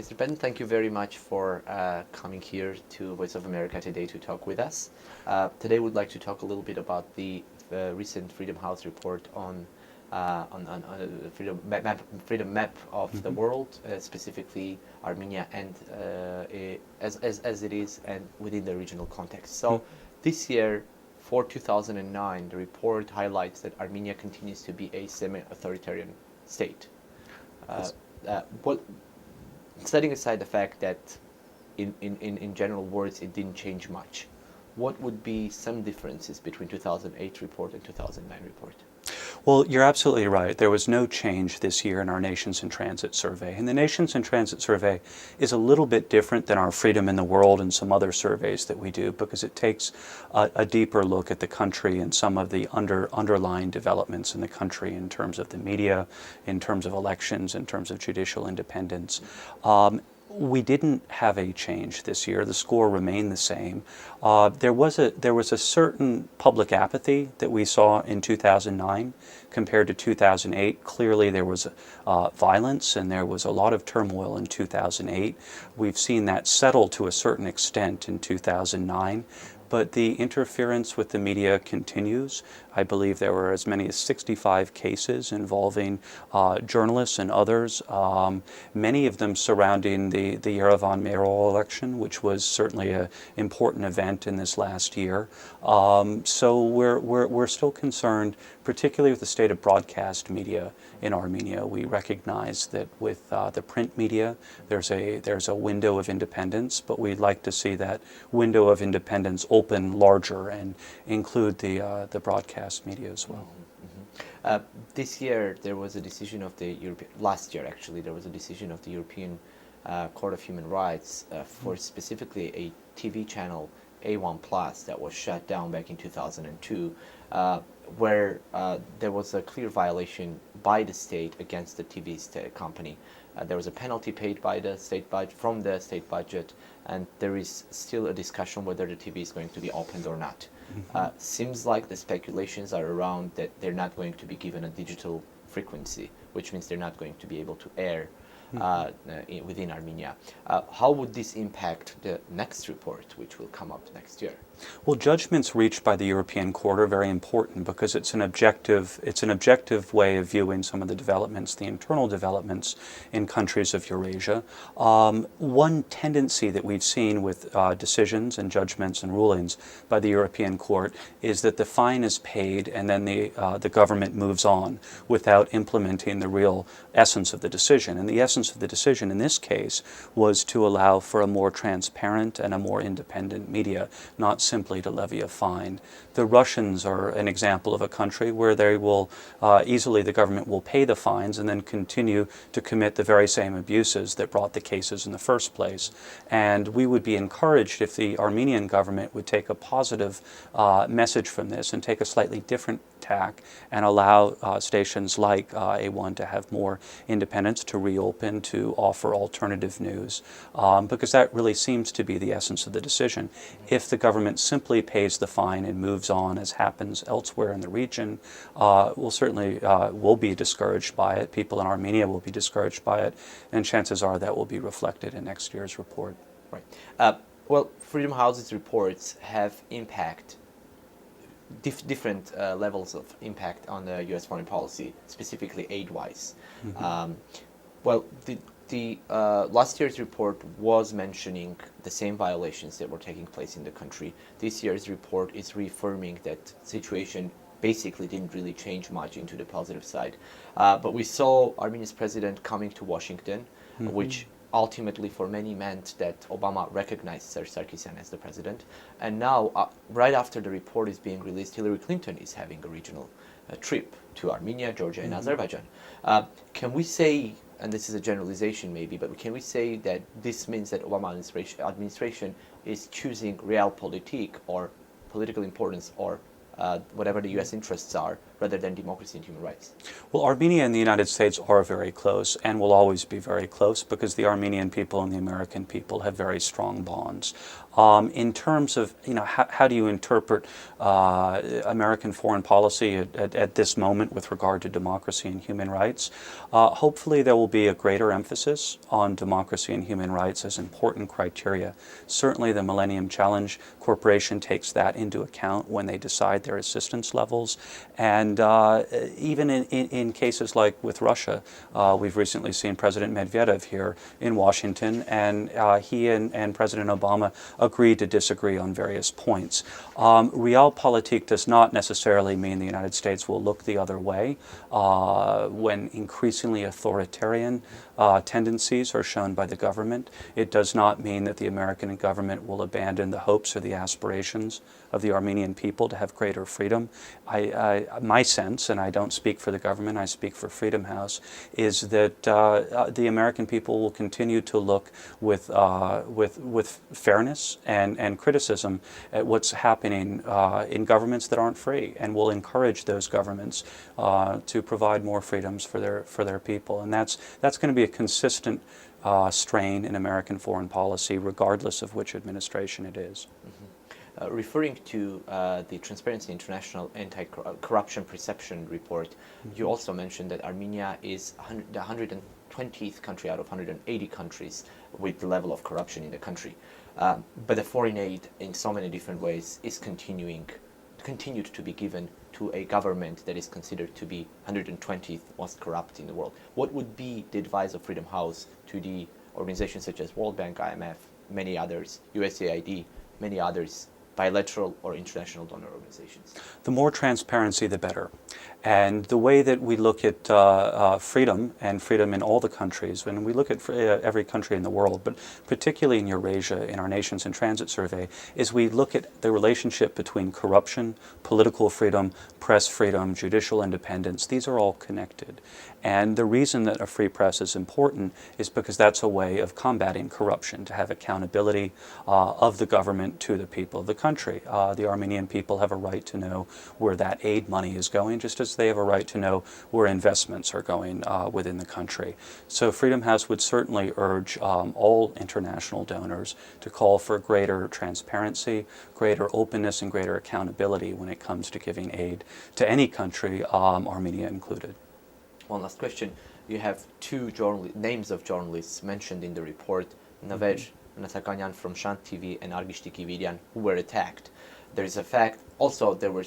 Mr. Patten, thank you very much for coming here to Voice of America today to talk with us. Today we'd like to talk a little bit about the recent Freedom House report on freedom map of the world, specifically Armenia, and as it is and within the regional context. So this year, for 2009, the report highlights that Armenia continues to be a semi-authoritarian state. Setting aside the fact that in general words it didn't change much, what would be some differences between 2008 report and 2009 report? Well, you're absolutely right. There was no change this year in our Nations in Transit survey. And the Nations in Transit survey is a little bit different than our Freedom in the World and some other surveys that we do, because it takes a deeper look at the country and some of the underlying developments in the country in terms of the media, in terms of elections, in terms of judicial independence. We didn't have a change this year. The score remained the same. There was a certain public apathy that we saw in 2009 compared to 2008. Clearly there was violence and there was a lot of turmoil in 2008. We've seen that settle to a certain extent in 2009. But the interference with the media continues. I believe there were as many as 65 cases involving journalists and others, many of them surrounding the Yerevan mayoral election, which was certainly an important event in this last year. So we're still concerned, particularly with the state of broadcast media in Armenia. We recognize that with the print media, there's a window of independence, but we'd like to see that window of independence open larger and include the broadcast media as well. This year there was a decision of the last year actually, there was a decision of the European Court of Human Rights for specifically a TV channel, A1 Plus, that was shut down back in 2002, where there was a clear violation by the state against the TV company. There was a penalty paid by the state from the state budget, and there is still a discussion whether the TV is going to be opened or not. Seems like the speculations are around that they're not going to be given a digital frequency, which means they're not going to be able to air within Armenia. How would this impact the next report, which will come up next year? Well, judgments reached by the European Court are very important because it's an objective way of viewing some of the developments, the internal developments in countries of Eurasia. One tendency that we've seen with decisions and judgments and rulings by the European Court is that the fine is paid and then the government moves on without implementing the real essence of the decision. And the essence of the decision in this case was to allow for a more transparent and a more independent media, not simply to levy a fine. The Russians are an example of a country where they will easily, the government will pay the fines and then continue to commit the very same abuses that brought the cases in the first place. And we would be encouraged if the Armenian government would take a positive message from this and take a slightly different tack and allow stations like A1 to have more independence, to reopen, to offer alternative news, because that really seems to be the essence of the decision. If the government simply pays the fine and moves on, as happens elsewhere in the region, we'll be discouraged by it. People in Armenia will be discouraged by it, and chances are that will be reflected in next year's report. Right. Well, Freedom House's reports have different levels of impact on the U.S. foreign policy, specifically aid-wise. Well, the last year's report was mentioning the same violations that were taking place in the country. This year's report is reaffirming that situation basically didn't really change much into the positive side. But we saw Armenia's president coming to Washington, which ultimately for many meant that Obama recognized Serge Sarkisyan as the president. And now, right after the report is being released, Hillary Clinton is having a regional trip to Armenia, Georgia, and Azerbaijan. Can we say, and this is a generalization maybe, but can we say that this means that Obama administration is choosing realpolitik or political importance or whatever the U.S. interests are, rather than democracy and human rights? Well, Armenia and the United States are very close and will always be very close because the Armenian people and the American people have very strong bonds. In terms of, how do you interpret American foreign policy at this moment with regard to democracy and human rights? Hopefully there will be a greater emphasis on democracy and human rights as important criteria. Certainly the Millennium Challenge Corporation takes that into account when they decide their assistance levels. And even in cases like with Russia, we've recently seen President Medvedev here in Washington, and he and President Obama agreed to disagree on various points. Realpolitik does not necessarily mean the United States will look the other way when increasingly authoritarian tendencies are shown by the government. It does not mean that the American government will abandon the hopes or the aspirations of the Armenian people to have greater freedom. My sense, and I don't speak for the government, I speak for Freedom House, is that the American people will continue to look with fairness and criticism at what's happening in governments that aren't free, and will encourage those governments to provide more freedoms for their people. And that's going to be a consistent strain in American foreign policy, regardless of which administration it is. Mm-hmm. Referring to the Transparency International Anti-Corruption Perception Report, you also mentioned that Armenia is the 120th country out of 180 countries with the level of corruption in the country. But the foreign aid, in so many different ways, is continued to be given to a government that is considered to be 120th most corrupt in the world. What would be the advice of Freedom House to the organizations such as World Bank, IMF, many others, USAID, many others, bilateral or international donor organizations? The more transparency, the better. And the way that we look at freedom, and freedom in all the countries, when we look at every country in the world, but particularly in Eurasia, in our Nations in Transit survey, is we look at the relationship between corruption, political freedom, press freedom, judicial independence. These are all connected. And the reason that a free press is important is because that's a way of combating corruption, to have accountability of the government to the people of the country. The Armenian people have a right to know where that aid money is going, just as they have a right to know where investments are going within the country. So Freedom House would certainly urge all international donors to call for greater transparency, greater openness, and greater accountability when it comes to giving aid to any country, Armenia included. One last question. You have two names of journalists mentioned in the report, Navaj Nasakanyan from Shant TV and Argishti Kivirian, who were attacked. There is a fact, also there were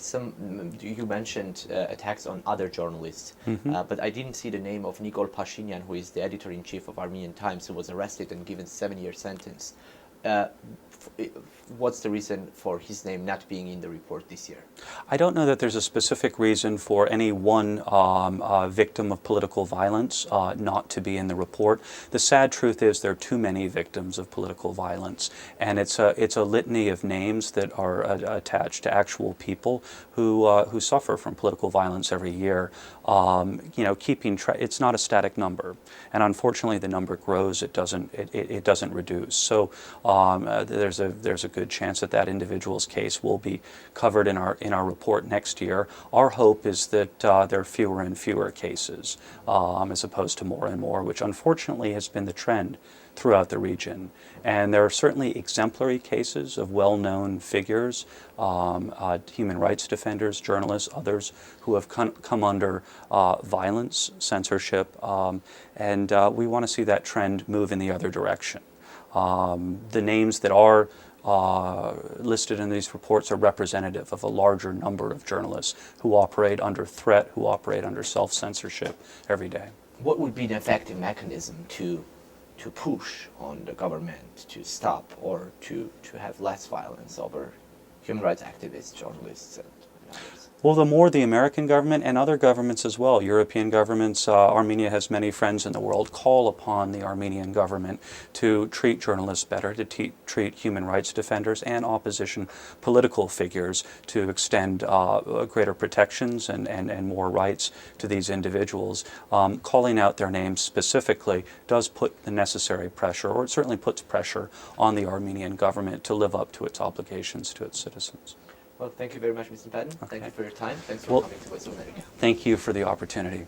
you mentioned attacks on other journalists, but I didn't see the name of Nikol Pashinyan, who is the editor-in-chief of Armenian Times, who was arrested and given a 7-year sentence. What's the reason for his name not being in the report this year? I don't know that there's a specific reason for any one victim of political violence not to be in the report. The sad truth is there are too many victims of political violence, and it's a litany of names that are attached to actual people who suffer from political violence every year. Keeping track, it's not a static number, and unfortunately the number grows. It doesn't reduce. So there's a good chance that individual's case will be covered in our report next year. Our hope is that there are fewer and fewer cases as opposed to more and more, which unfortunately has been the trend throughout the region. And there are certainly exemplary cases of well-known figures, human rights defenders, journalists, others who have come under violence, censorship, and we want to see that trend move in the other direction. The names that are listed in these reports are representative of a larger number of journalists who operate under threat, who operate under self-censorship every day. What would be an effective mechanism to push on the government to stop or to have less violence over human rights activists, journalists, and others? Well, the more the American government and other governments as well, European governments, Armenia has many friends in the world, call upon the Armenian government to treat journalists better, to treat human rights defenders and opposition political figures, to extend greater protections and more rights to these individuals. Calling out their names specifically does put the necessary pressure, or it certainly puts pressure on the Armenian government to live up to its obligations to its citizens. Well, thank you very much, Mr. Patten. Thank Okay. you for your time. Thanks for Well, coming to Voice of America. Thank you for the opportunity.